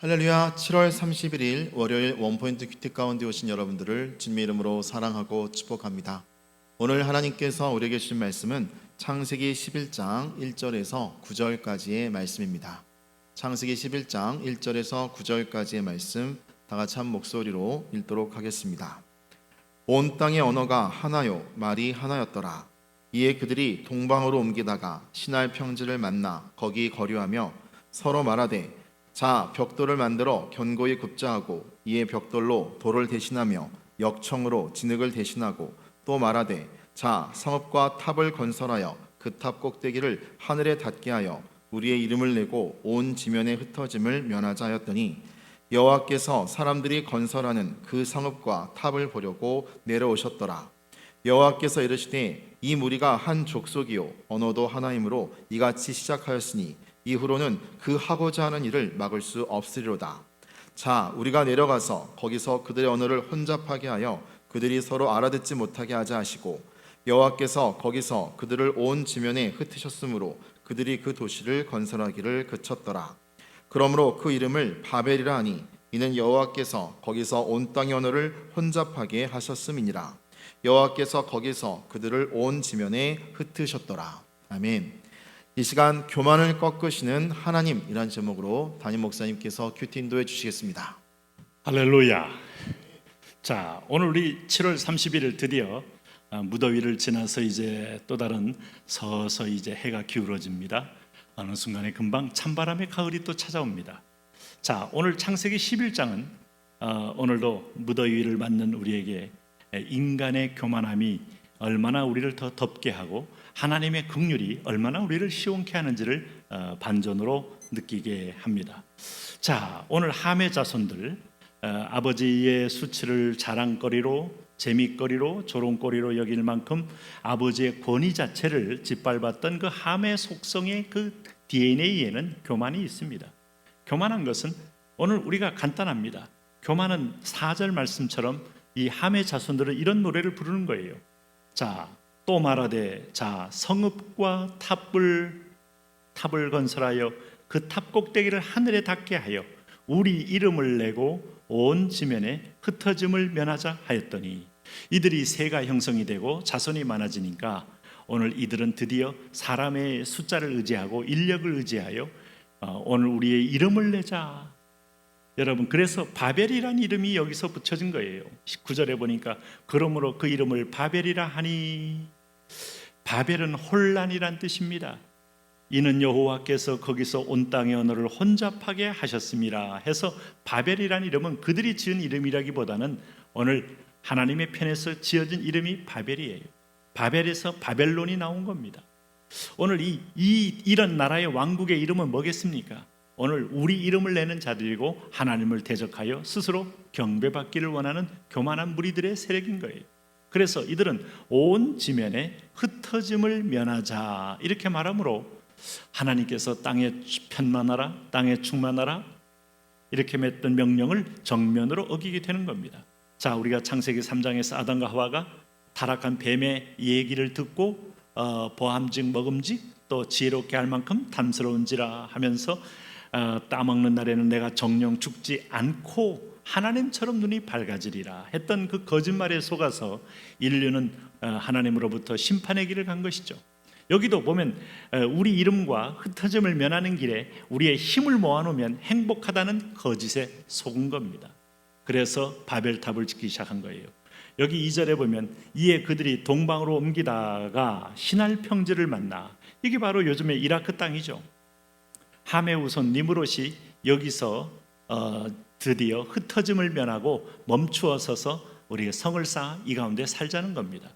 할렐루야. 7월 31일 월요일 원포인트 큐티 가운데 오신 여러분들을 주님의 이름으로 사랑하고 축복합니다. 오늘 하나님께서 우리에게 주신 말씀은 창세기 11장 1절에서 9절까지의 말씀입니다. 창세기 11장 1절에서 9절까지의 말씀 다 같이 한 목소리로 읽도록 하겠습니다. 온 땅의 언어가 하나요 말이 하나였더라. 이에 그들이 동방으로 옮기다가 시날 평지를 만나 거기 거류하며 서로 말하되 자 벽돌을 만들어 견고히 굽자 하고 이에 벽돌로 돌을 대신하며 역청으로 진흙을 대신하고 또 말하되 자 성읍과 탑을 건설하여 그 탑 꼭대기를 하늘에 닿게 하여 우리의 이름을 내고 온 지면에 흩어짐을 면하자 하였더니 여호와께서 사람들이 건설하는 그 성읍과 탑을 보려고 내려오셨더라. 여호와께서 이르시되 이 무리가 한 족속이요 언어도 하나이므로 이같이 시작하였으니 이후로는 그 하고자 하는 일을 막을 수 없으리로다. 자 우리가 내려가서 거기서 그들의 언어를 혼잡하게 하여 그들이 서로 알아듣지 못하게 하자 하시고 여호와께서 거기서 그들을 온 지면에 흩으셨으므로 그들이 그 도시를 건설하기를 그쳤더라. 그러므로 그 이름을 바벨이라 하니 이는 여호와께서 거기서 온 땅의 언어를 혼잡하게 하셨음이니라. 여호와께서 거기서 그들을 온 지면에 흩으셨더라. 아멘. 이 시간 교만을 꺾으시는 하나님이란 제목으로 담임 목사님께서 큐티 인도해 주시겠습니다. 할렐루야. 자, 오늘 우리 7월 31일 드디어 무더위를 지나서 이제 또 다른 서서히 이제 해가 기울어집니다. 어느 순간에 금방 찬바람의 가을이 또 찾아옵니다. 자, 오늘 창세기 11장은 오늘도 무더위를 맞는 우리에게 인간의 교만함이 얼마나 우리를 더 덥게 하고 하나님의 긍휼이 얼마나 우리를 시원케 하는지를 반전으로 느끼게 합니다. 자, 오늘 함의 자손들 아버지의 수치를 자랑거리로 재미거리로 조롱거리로 여길 만큼 아버지의 권위 자체를 짓밟았던 그 함의 속성의 그 DNA에는 교만이 있습니다. 교만한 것은 오늘 우리가 간단합니다. 교만은 4절 말씀처럼 이 함의 자손들은 이런 노래를 부르는 거예요. 자, 또 말하되 자 성읍과 탑을 건설하여 그 탑 꼭대기를 하늘에 닿게 하여 우리 이름을 내고 온 지면에 흩어짐을 면하자 하였더니 이들이 세가 형성이 되고 자손이 많아지니까 오늘 이들은 드디어 사람의 숫자를 의지하고 인력을 의지하여 오늘 우리의 이름을 내자. 여러분, 그래서 바벨이라는 이름이 여기서 붙여진 거예요. 19절에 보니까 그러므로 그 이름을 바벨이라 하니, 바벨은 혼란이란 뜻입니다. 이는 여호와께서 거기서 온 땅의 언어를 혼잡하게 하셨습니다 해서 바벨이라는 이름은 그들이 지은 이름이라기보다는 오늘 하나님의 편에서 지어진 이름이 바벨이에요. 바벨에서 바벨론이 나온 겁니다. 오늘 이런 나라의 왕국의 이름은 뭐겠습니까? 오늘 우리 이름을 내는 자들이고 하나님을 대적하여 스스로 경배받기를 원하는 교만한 무리들의 세력인 거예요. 그래서 이들은 온 지면에 흩어짐을 면하자 이렇게 말하므로 하나님께서 땅에 편만하라, 땅에 충만하라 이렇게 맺던 명령을 정면으로 어기게 되는 겁니다. 자, 우리가 창세기 3장에서 아담과 하와가 타락한 뱀의 얘기를 듣고 보암직 먹음직 또 지혜롭게 할 만큼 탐스러운지라 하면서 따먹는 날에는 내가 정령 죽지 않고 하나님처럼 눈이 밝아지리라 했던 그 거짓말에 속아서 인류는 하나님으로부터 심판의 길을 간 것이죠. 여기도 보면 우리 이름과 흩어짐을 면하는 길에 우리의 힘을 모아놓으면 행복하다는 거짓에 속은 겁니다. 그래서 바벨탑을 짓기 시작한 거예요. 여기 2절에 보면 이에 그들이 동방으로 옮기다가 시날 평지를 만나, 이게 바로 요즘의 이라크 땅이죠. 함의 후손 니므롯이 여기서 드디어 흩어짐을 면하고 멈추어 서서 우리가 성을 쌓아 이 가운데 살자는 겁니다.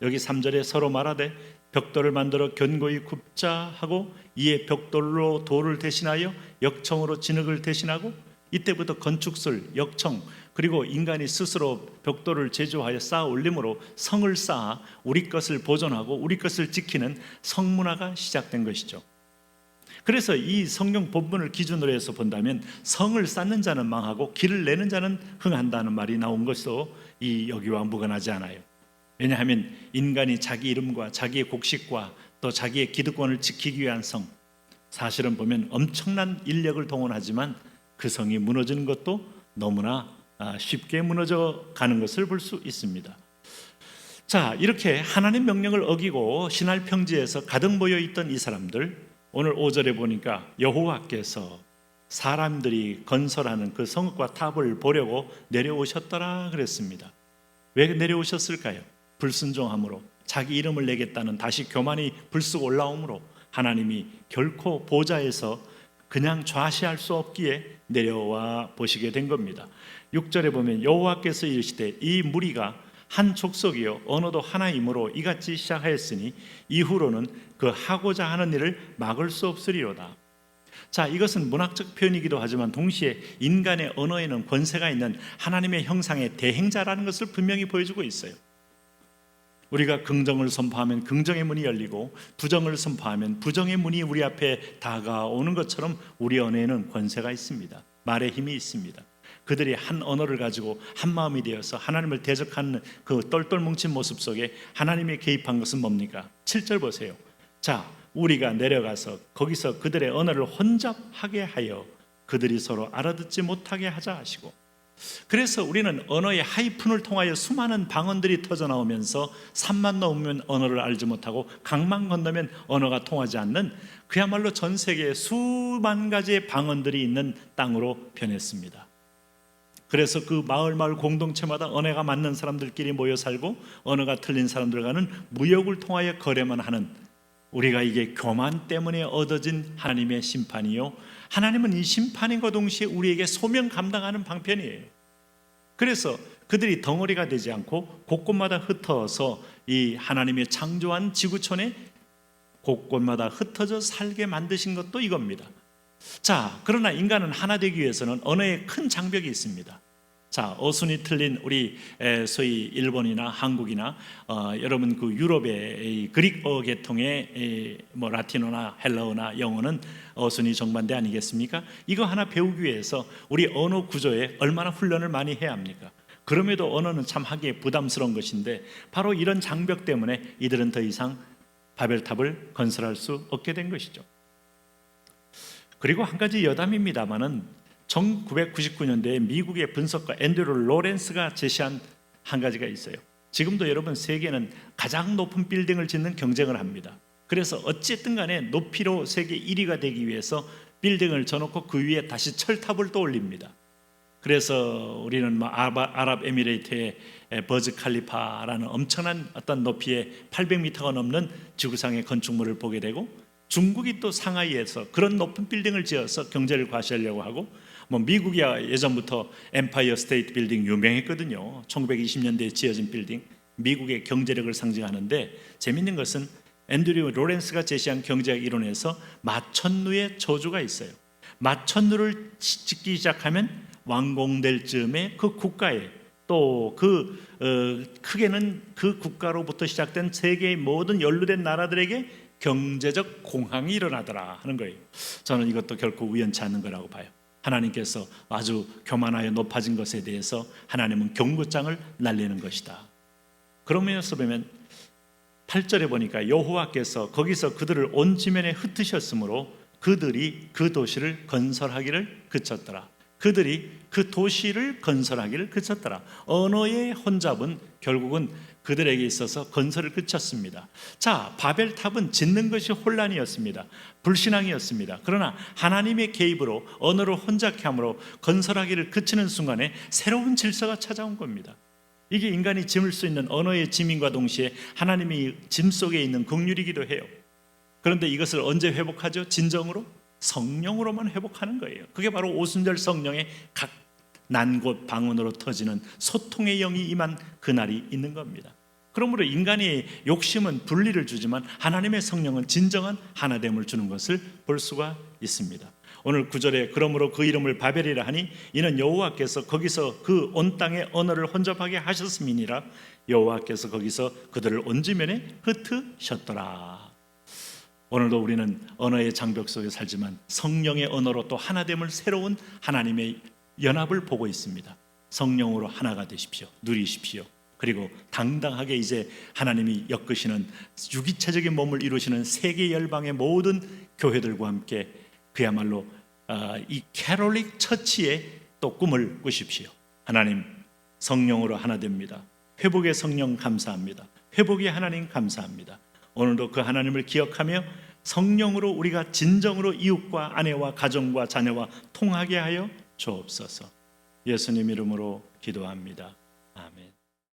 여기 3절에 서로 말하되 벽돌을 만들어 견고히 굽자 하고 이에 벽돌로 돌을 대신하여 역청으로 진흙을 대신하고, 이때부터 건축술, 역청 그리고 인간이 스스로 벽돌을 제조하여 쌓아 올림으로 성을 쌓아 우리 것을 보존하고 우리 것을 지키는 성문화가 시작된 것이죠. 그래서 이 성경 본문을 기준으로 해서 본다면 성을 쌓는 자는 망하고 길을 내는 자는 흥한다는 말이 나온 것도 이 여기와 무관하지 않아요. 왜냐하면 인간이 자기 이름과 자기의 곡식과 또 자기의 기득권을 지키기 위한 성, 사실은 보면 엄청난 인력을 동원하지만 그 성이 무너지는 것도 너무나 쉽게 무너져 가는 것을 볼 수 있습니다. 자, 이렇게 하나님 명령을 어기고 신할 평지에서 가득 모여 있던 이 사람들, 오늘 5절에 보니까 여호와께서 사람들이 건설하는 그 성읍과 탑을 보려고 내려오셨더라 그랬습니다. 왜 내려오셨을까요? 불순종함으로, 자기 이름을 내겠다는 다시 교만이 불쑥 올라오므로 하나님이 결코 보좌에서 그냥 좌시할 수 없기에 내려와 보시게 된 겁니다. 6절에 보면 여호와께서 이르시되 이 무리가 한 족속이요 언어도 하나이므로 이같이 시작하였으니 이후로는 그 하고자 하는 일을 막을 수 없으리로다. 자, 이것은 문학적 표현이기도 하지만 동시에 인간의 언어에는 권세가 있는 하나님의 형상의 대행자라는 것을 분명히 보여주고 있어요. 우리가 긍정을 선포하면 긍정의 문이 열리고 부정을 선포하면 부정의 문이 우리 앞에 다가오는 것처럼 우리 언어에는 권세가 있습니다. 말의 힘이 있습니다. 그들이 한 언어를 가지고 한 마음이 되어서 하나님을 대적하는 그 똘똘 뭉친 모습 속에 하나님이 개입한 것은 뭡니까? 7절 보세요. 자, 우리가 내려가서 거기서 그들의 언어를 혼잡하게 하여 그들이 서로 알아듣지 못하게 하자 하시고, 그래서 우리는 언어의 하이픈을 통하여 수많은 방언들이 터져나오면서 산만 넘으면 언어를 알지 못하고 강만 건너면 언어가 통하지 않는 그야말로 전 세계에 수만 가지의 방언들이 있는 땅으로 변했습니다. 그래서 그 마을 공동체마다 언어가 맞는 사람들끼리 모여 살고 언어가 틀린 사람들과는 무역을 통하여 거래만 하는, 우리가 이게 교만 때문에 얻어진 하나님의 심판이요, 하나님은 이 심판인과 동시에 우리에게 소명 감당하는 방편이에요. 그래서 그들이 덩어리가 되지 않고 곳곳마다 흩어서 이 하나님의 창조한 지구촌에 곳곳마다 흩어져 살게 만드신 것도 이겁니다. 자, 그러나 인간은 하나 되기 위해서는 언어에 큰 장벽이 있습니다. 자, 어순이 틀린 우리 소위 일본이나 한국이나 여러분 그 유럽의 그릭어 계통의 뭐 라틴어나 헬라어나 영어는 어순이 정반대 아니겠습니까? 이거 하나 배우기 위해서 우리 언어 구조에 얼마나 훈련을 많이 해야 합니까? 그럼에도 언어는 참 하기에 부담스러운 것인데 바로 이런 장벽 때문에 이들은 더 이상 바벨탑을 건설할 수 없게 된 것이죠. 그리고 한 가지 여담입니다마는 1999년대에 미국의 분석가 앤드류 로렌스가 제시한 한 가지가 있어요. 지금도 여러분 세계는 가장 높은 빌딩을 짓는 경쟁을 합니다. 그래서 어쨌든 간에 높이로 세계 1위가 되기 위해서 빌딩을 져놓고 그 위에 다시 철탑을 또 올립니다. 그래서 우리는 아랍에미레이트의 버즈 칼리파라는 엄청난 어떤 높이의 800m가 넘는 지구상의 건축물을 보게 되고, 중국이 또 상하이에서 그런 높은 빌딩을 지어서 경제를 과시하려고 하고, 뭐 미국이야 예전부터 엠파이어 스테이트 빌딩 유명했거든요. 1920년대에 지어진 빌딩, 미국의 경제력을 상징하는데, 재밌는 것은 앤드류 로렌스가 제시한 경제학 이론에서 마천루의 저주가 있어요. 마천루를 짓기 시작하면 완공될 즈음에 그 국가에 또 크게는 그 국가로부터 시작된 세계의 모든 연루된 나라들에게 경제적 공황이 일어나더라 하는 거예요. 저는 이것도 결코 우연치 않은 거라고 봐요. 하나님께서 아주 교만하여 높아진 것에 대해서 하나님은 경고장을 날리는 것이다. 그러면서 보면 8절에 보니까 여호와께서 거기서 그들을 온 지면에 흩으셨으므로 그들이 그 도시를 건설하기를 그쳤더라. 그들이 그 도시를 건설하기를 그쳤더라. 언어의 혼잡은 결국은 그들에게 있어서 건설을 그쳤습니다. 자, 바벨탑은 짓는 것이 혼란이었습니다. 불신앙이었습니다. 그러나 하나님의 개입으로 언어를 혼잡케 함으로 건설하기를 그치는 순간에 새로운 질서가 찾아온 겁니다. 이게 인간이 짐을 수 있는 언어의 짐인과 동시에 하나님이 짐 속에 있는 긍휼이기도 해요. 그런데 이것을 언제 회복하죠? 진정으로? 성령으로만 회복하는 거예요. 그게 바로 오순절 성령의 각 난 곳 방언으로 터지는 소통의 영이 임한 그날이 있는 겁니다. 그러므로 인간의 욕심은 분리를 주지만 하나님의 성령은 진정한 하나됨을 주는 것을 볼 수가 있습니다. 오늘 9절에 그러므로 그 이름을 바벨이라 하니 이는 여호와께서 거기서 그 온 땅의 언어를 혼잡하게 하셨음이니라. 여호와께서 거기서 그들을 온 지면에 흩으셨더라. 오늘도 우리는 언어의 장벽 속에 살지만 성령의 언어로 또 하나됨을 새로운 하나님의 연합을 보고 있습니다. 성령으로 하나가 되십시오. 누리십시오. 그리고 당당하게 이제 하나님이 엮으시는 유기체적인 몸을 이루시는 세계 열방의 모든 교회들과 함께 그야말로 이 캐톨릭 처치의 또 꿈을 꾸십시오. 하나님, 성령으로 하나 됩니다. 회복의 성령 감사합니다. 회복의 하나님 감사합니다. 오늘도 그 하나님을 기억하며 성령으로 우리가 진정으로 이웃과 아내와 가정과 자녀와 통하게 하여 주옵소서. 예수님 이름으로 기도합니다. 아멘.